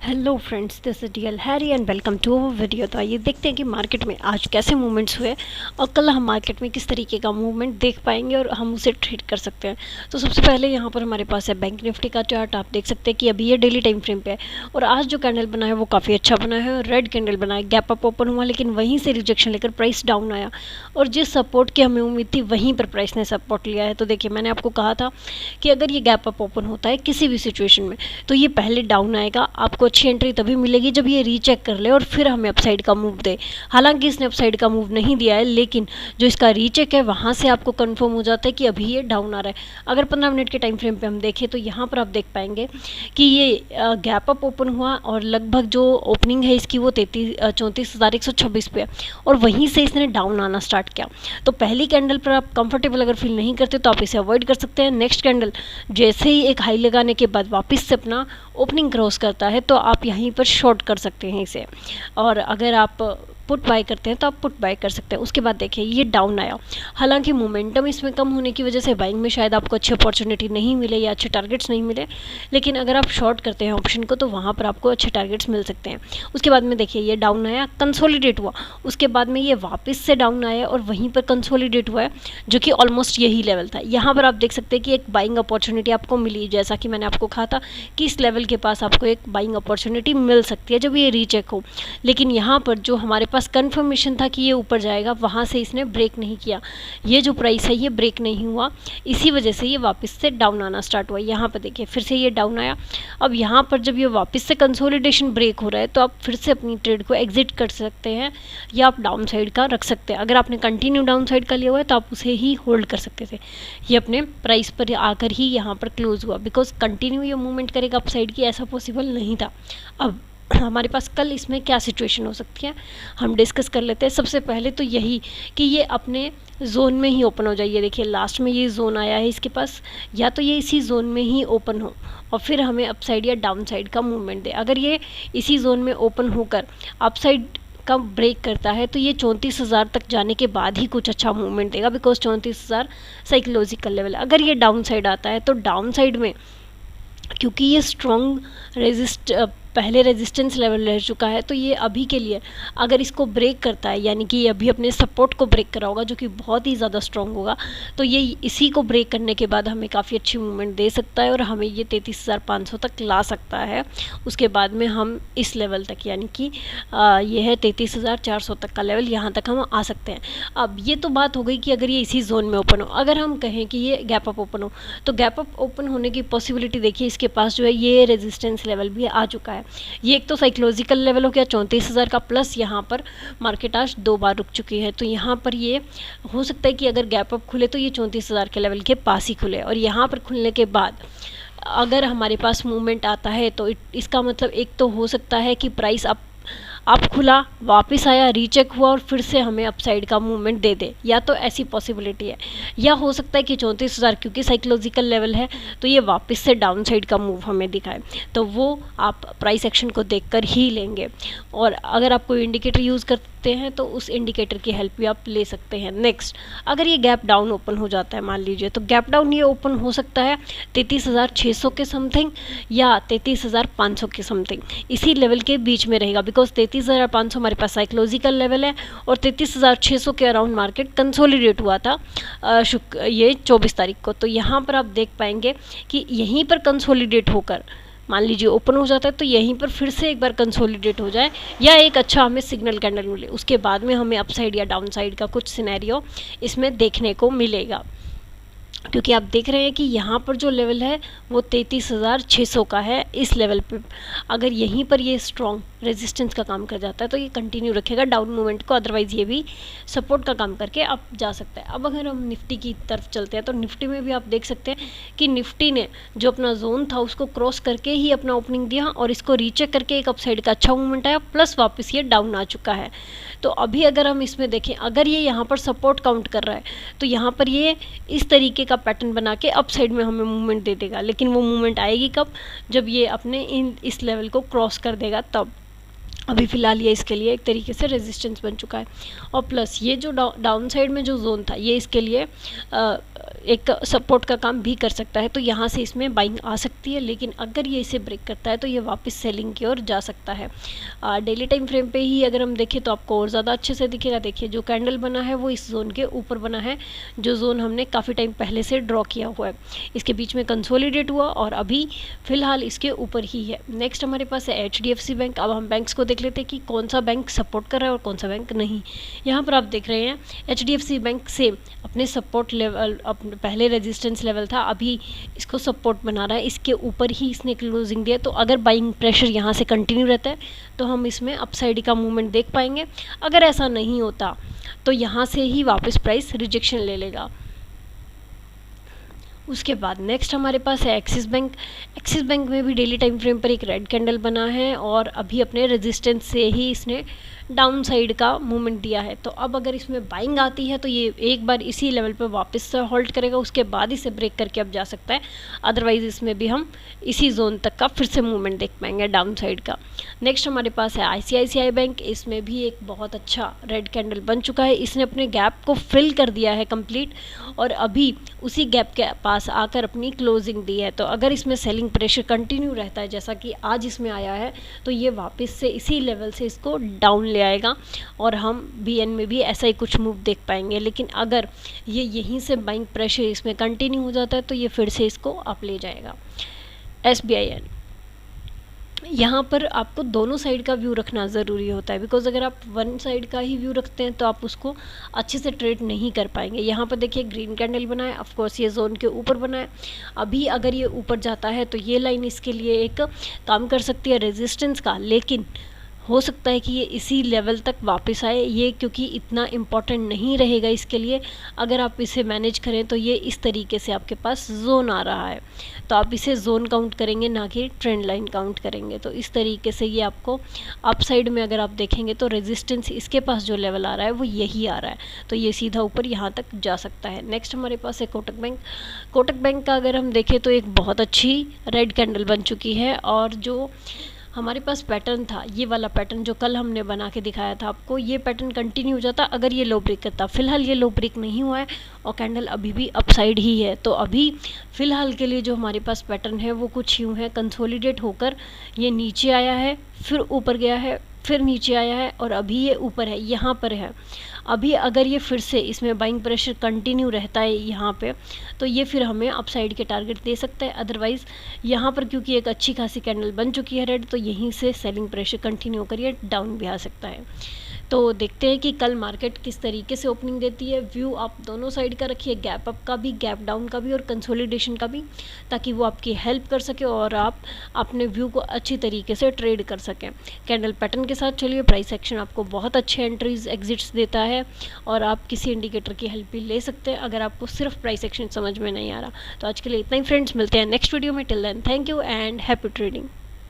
Hello friends, this is DL Harry and welcome to our video. तो आइए देखते हैं कि मार्केट में आज कैसे मूवमेंट्स हुए और कल हम मार्केट में किस तरीके का मूवमेंट देख पाएंगे और हम उसे ट्रेड कर सकते हैं। तो सबसे पहले यहाँ पर हमारे पास है बैंक निफ्टी का चार्ट। आप देख सकते हैं कि अभी ये डेली टाइम फ्रेम पे है और आज जो कैंडल बना है वो काफ़ी अच्छा बना है और रेड कैंडल बना है। गैप अप ओपन हुआ लेकिन वहीं से रिजेक्शन लेकर प्राइस डाउन आया और जिस सपोर्ट की हमें उम्मीद थी वहीं पर प्राइस ने सपोर्ट लिया है। तो देखिए, मैंने आपको कहा था कि अगर ये गैप अप ओपन होता है किसी भी सिचुएशन में तो ये पहले डाउन आएगा, आपको अच्छी एंट्री तभी मिलेगी जब ये रीचेक कर ले और फिर हमें अपसाइड का मूव दे। हालांकि इसने अपसाइड का मूव नहीं दिया है, लेकिन जो इसका रीचेक है वहां से आपको कंफर्म हो जाता है कि अभी ये डाउन आ रहा है। अगर 15 मिनट के टाइम फ्रेम पे हम देखें तो यहाँ पर आप देख पाएंगे कि ये गैप अप ओपन हुआ और लगभग जो ओपनिंग है इसकी वो 34,126 पे है और वहीं से इसने डाउन आना स्टार्ट किया। तो पहली कैंडल पर आप कंफर्टेबल अगर फील नहीं करते तो आप इसे अवॉइड कर सकते हैं। नेक्स्ट कैंडल जैसे ही एक हाई लगाने के बाद वापस से अपना ओपनिंग क्रॉस करता है तो आप यहीं पर शॉर्ट कर सकते हैं इसे, और अगर आप पुट बाय करते हैं तो आप पुट बाय कर सकते हैं। उसके बाद देखिए ये डाउन आया, हालांकि मोमेंटम इसमें कम होने की वजह से बाइंग में शायद आपको अच्छी अपॉर्चुनिटी नहीं मिले या अच्छे टारगेट्स नहीं मिले, लेकिन अगर आप शॉर्ट करते हैं ऑप्शन को तो वहाँ पर आपको अच्छे टारगेट्स मिल सकते हैं। उसके बाद में देखिए ये डाउन आया, कंसोलिडेट हुआ, उसके बाद में ये वापस से डाउन आया और वहीं पर कंसोलिडेट हुआ है जो कि ऑलमोस्ट यही लेवल था। यहाँ पर आप देख सकते हैं कि एक बाइंग अपॉर्चुनिटी आपको मिली, जैसा कि मैंने आपको कहा था कि इस लेवल के पास आपको एक बाइंग अपॉर्चुनिटी मिल सकती है जब ये रीचेक हो। लेकिन यहाँ पर जो हमारे पास कंफर्मेशन था कि ये ऊपर जाएगा वहाँ से इसने ब्रेक नहीं किया, ये जो प्राइस है ये ब्रेक नहीं हुआ, इसी वजह से ये वापस से डाउन आना स्टार्ट हुआ। यहाँ पर देखिए फिर से ये डाउन आया। अब यहाँ पर जब ये वापस से कंसोलिडेशन ब्रेक हो रहा है तो आप फिर से अपनी ट्रेड को एग्जिट कर सकते हैं या आप डाउन साइड का रख सकते हैं। अगर आपने कंटिन्यू डाउन साइड का लिया हुआ है तो आप उसे ही होल्ड कर सकते थे। ये अपने प्राइस पर आकर ही यहाँ पर क्लोज हुआ, बिकॉज कंटिन्यू ये मूवमेंट करेगा अप साइड की, ऐसा पॉसिबल नहीं था। अब हमारे पास कल इसमें क्या सिचुएशन हो सकती है हम डिस्कस कर लेते हैं। सबसे पहले तो यही कि ये अपने जोन में ही ओपन हो जाइए। देखिए लास्ट में ये जोन आया है इसके पास, या तो ये इसी जोन में ही ओपन हो और फिर हमें अपसाइड या डाउन साइड का मूवमेंट दे। अगर ये इसी जोन में ओपन होकर अपसाइड का ब्रेक करता है तो ये 34,000 तक जाने के बाद ही कुछ अच्छा मूवमेंट देगा, बिकॉज 34,000 साइकोलॉजिकल लेवल है। अगर ये डाउन साइड आता है तो डाउन साइड में क्योंकि ये स्ट्रॉन्ग पहले रेजिस्टेंस लेवल रह चुका है तो ये अभी के लिए अगर इसको ब्रेक करता है, यानी कि ये अभी अपने सपोर्ट को ब्रेक करा होगा जो कि बहुत ही ज़्यादा स्ट्रॉन्ग होगा, तो ये इसी को ब्रेक करने के बाद हमें काफ़ी अच्छी मूवमेंट दे सकता है और हमें ये 33,500 तक ला सकता है। उसके बाद में हम इस लेवल तक, यानी कि ये है 33,400 तक का लेवल, यहाँ तक हम आ सकते हैं। अब ये तो बात हो गई कि अगर ये इसी जोन में ओपन हो। अगर हम कहें कि ये गैप अप ओपन हो तो गैप अप ओपन होने की पॉसिबिलिटी देखिए, इसके पास जो है ये रेजिस्टेंस लेवल भी आ चुका है। ये एक तो साइकोलॉजिकल लेवल हो गया 34,000 का, प्लस यहाँ पर मार्केट आज 2 बार रुक चुकी है। तो यहाँ पर ये हो सकता है कि अगर गैप अप खुले तो ये 34,000 के लेवल के पास ही खुले, और यहाँ पर खुलने के बाद अगर हमारे पास मूवमेंट आता है तो इसका मतलब एक तो हो सकता है कि प्राइस अप खुला, वापस आया, रीचेक हुआ और फिर से हमें अपसाइड का मूवमेंट दे दे, या तो ऐसी पॉसिबिलिटी है। या हो सकता है कि 34,000 क्योंकि साइकोलॉजिकल लेवल है तो ये वापस से डाउन साइड का मूव हमें दिखाए, तो वो आप प्राइस एक्शन को देखकर ही लेंगे। और अगर आप कोई इंडिकेटर यूज़ करते हैं तो उस इंडिकेटर की हेल्प भी आप ले सकते हैं। नेक्स्ट, अगर ये गैप डाउन ओपन हो जाता है मान लीजिए, तो गैप डाउन ये ओपन हो सकता है 33,600 के समथिंग या 33,500 के समथिंग, इसी लेवल के बीच में रहेगा, बिकॉज 33,500 हमारे पास साइकोलॉजिकल लेवल है और 33,600 के अराउंड मार्केट कंसोलिडेट हुआ था ये 24 तारीख को। तो यहाँ पर आप देख पाएंगे कि यहीं पर कंसोलिडेट होकर मान लीजिए ओपन हो जाता है तो यहीं पर फिर से एक बार कंसोलिडेट हो जाए या एक अच्छा हमें सिग्नल कैंडल मिले, उसके बाद में हमें अपसाइड या डाउन साइड का कुछ सिनेरियो इसमें देखने को मिलेगा। क्योंकि आप देख रहे हैं कि यहाँ पर जो लेवल है वो 33,600 का है। इस लेवल पे अगर यहीं पर ये स्ट्रॉन्ग रेजिस्टेंस का काम कर जाता है तो ये कंटिन्यू रखेगा डाउन मूवमेंट को, अदरवाइज ये भी सपोर्ट का काम करके अब जा सकता है। अब अगर हम निफ्टी की तरफ चलते हैं तो निफ्टी में भी आप देख सकते हैं कि निफ्टी ने जो अपना जोन था उसको क्रॉस करके ही अपना ओपनिंग दिया और इसको रीचेक करके एक अपसाइड का अच्छा मूवमेंट आया, प्लस वापस ये डाउन आ चुका है। तो अभी अगर हम इसमें देखें, अगर ये यहाँ पर सपोर्ट काउंट कर रहा है तो यहाँ पर ये इस तरीके का पैटर्न बना के अप साइड में हमें मूवमेंट दे देगा, लेकिन वो मूवमेंट आएगी कब, जब ये अपने इस लेवल को क्रॉस कर देगा तब। अभी फ़िलहाल ये इसके लिए एक तरीके से रेजिस्टेंस बन चुका है। और प्लस ये जो डाउन साइड में जो जोन था ये इसके लिए एक सपोर्ट का काम भी कर सकता है। तो यहाँ से इसमें बाइंग आ सकती है, लेकिन अगर ये इसे ब्रेक करता है तो ये वापस सेलिंग की ओर जा सकता है। डेली टाइम फ्रेम पे ही अगर हम देखें तो आपको और ज़्यादा अच्छे से दिखेगा। देखिए जो कैंडल बना है वो इस जोन के ऊपर बना है, जो जोन हमने काफ़ी टाइम पहले से ड्रॉ किया हुआ है। इसके बीच में कंसोलिडेट हुआ और अभी फ़िलहाल इसके ऊपर ही है। नेक्स्ट हमारे पास है HDFC बैंक। अब हम बैंक्स को देख लेते हैं कि कौन सा बैंक सपोर्ट कर रहा है और कौन सा बैंक नहीं। यहाँ पर आप देख रहे हैं HDFC बैंक से अपने सपोर्ट लेवल, अपने पहले रेजिस्टेंस लेवल था, अभी इसको सपोर्ट बना रहा है। इसके ऊपर ही इसने क्लोजिंग दिया, तो अगर बाइंग प्रेशर यहाँ से कंटिन्यू रहता है तो हम इसमें अपसाइड का मूवमेंट देख पाएंगे। अगर ऐसा नहीं होता तो यहाँ से ही वापस प्राइस रिजेक्शन ले लेगा। उसके बाद नेक्स्ट हमारे पास है एक्सिस बैंक। एक्सिस बैंक में भी डेली टाइम फ्रेम पर एक रेड कैंडल बना है और अभी अपने रेजिस्टेंस से ही इसने डाउन साइड का मूवमेंट दिया है। तो अब अगर इसमें बाइंग आती है तो ये एक बार इसी लेवल पर वापस से होल्ड करेगा, उसके बाद इसे ब्रेक करके अब जा सकता है। अदरवाइज इसमें भी हम इसी जोन तक का फिर से मूवमेंट देख पाएंगे डाउन साइड का। नेक्स्ट हमारे पास है ICICI बैंक। इसमें भी एक बहुत अच्छा रेड कैंडल बन चुका है। इसने अपने गैप को फिल कर दिया है कंप्लीट और अभी उसी गैप के पास आकर अपनी क्लोजिंग दी है। तो अगर इसमें सेलिंग प्रेशर कंटिन्यू रहता है जैसा कि आज इसमें आया है तो ये वापस से इसी लेवल से इसको डाउन ले आएगा और हम BN में भी ऐसा ही कुछ मूव देख पाएंगे। लेकिन अगर ये यहीं से बाइंग प्रेशर इसमें कंटिन्यू हो जाता है तो ये फिर से इसको अप ले जाएगा। SBIN, यहाँ पर आपको दोनों साइड का व्यू रखना ज़रूरी होता है, बिकॉज अगर आप वन साइड का ही व्यू रखते हैं तो आप उसको अच्छे से ट्रेड नहीं कर पाएंगे। यहाँ पर देखिए ग्रीन कैंडल बना है, ऑफकोर्स ये जोन के ऊपर बना है। अभी अगर ये ऊपर जाता है तो ये लाइन इसके लिए एक काम कर सकती है रेजिस्टेंस का, लेकिन हो सकता है कि ये इसी लेवल तक वापस आए, ये क्योंकि इतना इम्पॉर्टेंट नहीं रहेगा इसके लिए। अगर आप इसे मैनेज करें तो ये इस तरीके से आपके पास जोन आ रहा है, तो आप इसे जोन काउंट करेंगे ना कि ट्रेंड लाइन काउंट करेंगे। तो इस तरीके से ये आपको अप साइड में अगर आप देखेंगे तो रेजिस्टेंस इसके पास जो लेवल आ रहा है वो यही आ रहा है, तो ये सीधा ऊपर यहाँ तक जा सकता है। नेक्स्ट हमारे पास है कोटक बैंक। कोटक बैंक का अगर हम देखें तो एक बहुत अच्छी रेड कैंडल बन चुकी है और जो हमारे पास पैटर्न था, ये वाला पैटर्न जो कल हमने बना के दिखाया था आपको, ये पैटर्न कंटिन्यू हो जाता अगर ये लो ब्रेक करता। फिलहाल ये लो ब्रेक नहीं हुआ है और कैंडल अभी भी अपसाइड ही है। तो अभी फ़िलहाल के लिए जो हमारे पास पैटर्न है वो कुछ यूँ है, कंसोलिडेट होकर ये नीचे आया है, फिर ऊपर गया है, फिर नीचे आया है और अभी ये ऊपर है, यहाँ पर है। अभी अगर ये फिर से इसमें बाइंग प्रेशर कंटिन्यू रहता है यहाँ पे, तो ये फिर हमें अपसाइड के टारगेट दे सकता है। अदरवाइज़ यहाँ पर क्योंकि एक अच्छी खासी कैंडल बन चुकी है रेड, तो यहीं से सेलिंग प्रेशर कंटिन्यू होकर ये डाउन भी आ सकता है। तो देखते हैं कि कल मार्केट किस तरीके से ओपनिंग देती है। व्यू आप दोनों साइड का रखिए, गैप अप का भी, गैप डाउन का भी और कंसोलिडेशन का भी, ताकि वो आपकी हेल्प कर सके और आप अपने व्यू को अच्छी तरीके से ट्रेड कर सकें। कैंडल पैटर्न के साथ चलिए, प्राइस एक्शन आपको बहुत अच्छे एंट्रीज एग्जिट्स देता है और आप किसी इंडिकेटर की हेल्प भी ले सकते हैं अगर आपको सिर्फ प्राइस एक्शन समझ में नहीं आ रहा। तो आज के लिए इतना ही फ्रेंड्स, मिलते हैं नेक्स्ट वीडियो में। Till then thank you and happy trading.